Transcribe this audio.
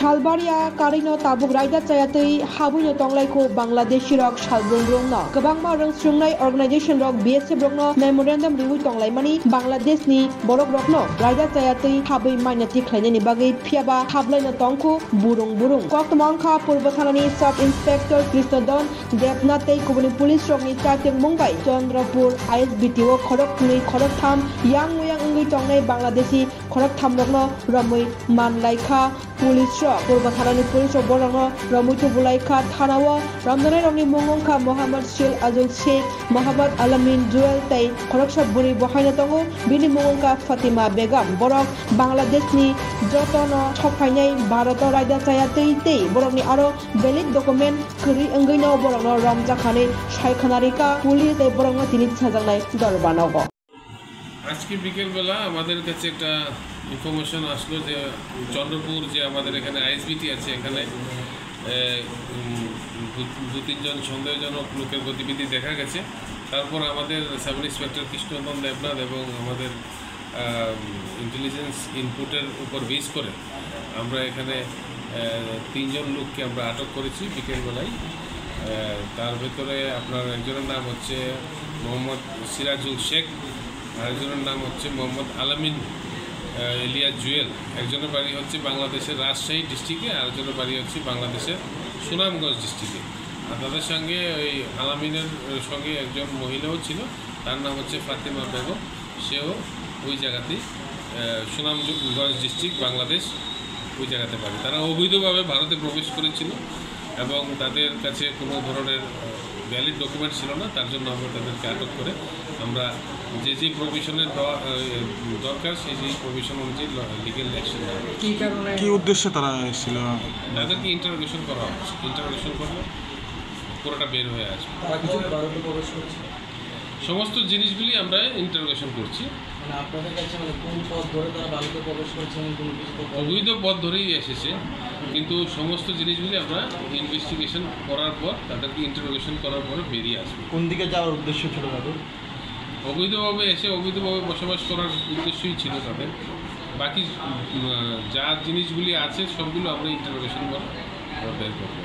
सालबारिया कारिनो Tabuk रायदा चायातै हाबुनो तंलायखौ बांलादेशी रक सालब्रं रंनो गोबांमा रोंस्रोंनाय organisation रक BSF रंनो memorandum रिवुइ तंलायमानि बांलादेशनि बरक रकनो रायदा चायातै हाबै माइनाति ख्लायनायनि बागै फियाबा हाबलायनो तंखौ बुरुं कक्तमांखा पूर्व थानानि सब इंस्पेक्टर कृष्णदन देबनाथै कुबुनि पुलिस रकनि चाटिं मुंबाई चंद्रपुर आईएसबीटीओ खरकनै खरकथाम yang muyang engui tongnai Bangladeshi खरकथाम रकनो रमै मानलायखा पुलिस पूर्व थानानि पुलिस बरंनो रमुतु बुलाइखा थानाव रमजानाय रंनि मुंगंखा मोहम्मद शील आजुल शेख मोहम्मद आलमीन जुएल तै खरकसा बुरि बहायनो तंगो बिनि मुंगंखा फातिमा बेगम बरक बांलादेशनि जतन छफायनाय भारत रायदा चाया तै बरकनि आरो बेलिक डकुमेन्ट खरि engैनो बरंनो रमजाखानि सायखानारिका पुलिस तै बरंनो तिनि साजांनाय दरबानाव আজকে বিকেলবেলা আমাদের কাছে একটা ইনফরমেশন আসলো যে চন্দ্রপুর যে আমাদের এখানে আইএসবিটি আছে এখানে দু তিনজন সন্দেহজনক লোকের গতিবিধি দেখা গেছে। তারপর আমাদের সাব ইন্সপেক্টর কৃষ্ণনন্দন দেবনাথ এবং আমাদের ইন্টেলিজেন্স ইনপুটের উপর বেস করে আমরা এখানে তিনজন লোককে আমরা আটক করেছি বিকেলবেলায়। তার ভেতরে আপনার একজনের নাম হচ্ছে মোহাম্মদ সিরাজুল শেখ, আরেকজনের নাম হচ্ছে মোহাম্মদ আলামিন এলিয়া জুয়েল। একজনের বাড়ি হচ্ছে বাংলাদেশের রাজশাহী ডিস্ট্রিক্টে, আরেকজনের বাড়ি হচ্ছে বাংলাদেশের সুনামগঞ্জ ডিস্ট্রিক্টে। আর তাদের সঙ্গে ওই আলামিনের সঙ্গে একজন মহিলাও ছিল, তার নাম হচ্ছে ফাতিমা বেগম, সেও ওই জায়গাতেই সুনামগঞ্জ ডিস্ট্রিক্ট বাংলাদেশ ওই জায়গাতে বাড়ি। তারা অবৈধভাবে ভারতে প্রবেশ করেছিল এবং তাদের কাছে কোনো ধরনের ভ্যালিড ডকুমেন্ট ছিল না, তার জন্য আমরা তাদেরকে আটক করে আমরা যে প্রভিশনের দরকার সেই প্রভিশন অনুযায়ী লিগেল অ্যাকশন নেওয়া। কী উদ্দেশ্যে তারা এসেছিল? তাদেরকে ইন্টারোগেশন করা হচ্ছে, ইন্টারোগেশন করলে পুরোটা বের হয়ে আসবে। সমস্ত জিনিসগুলি আমরা ইন্টারোগেশন করছি। অবৈধ পথ ধরেই এসেছে, কিন্তু সমস্ত জিনিসগুলি আমরা ইনভেস্টিগেশন করার পর তাদেরকে ইন্টারোগেশন করার পরে বেরিয়ে আসবে। কোন দিকে যাওয়ার উদ্দেশ্য ছিল তাদের? অবৈধভাবে এসে অবৈধভাবে বসবাস করার উদ্দেশ্যই ছিল তাদের। বাকি যা জিনিসগুলি আছে সবগুলো আমরা ইন্টারোগেশন করে বের করবো।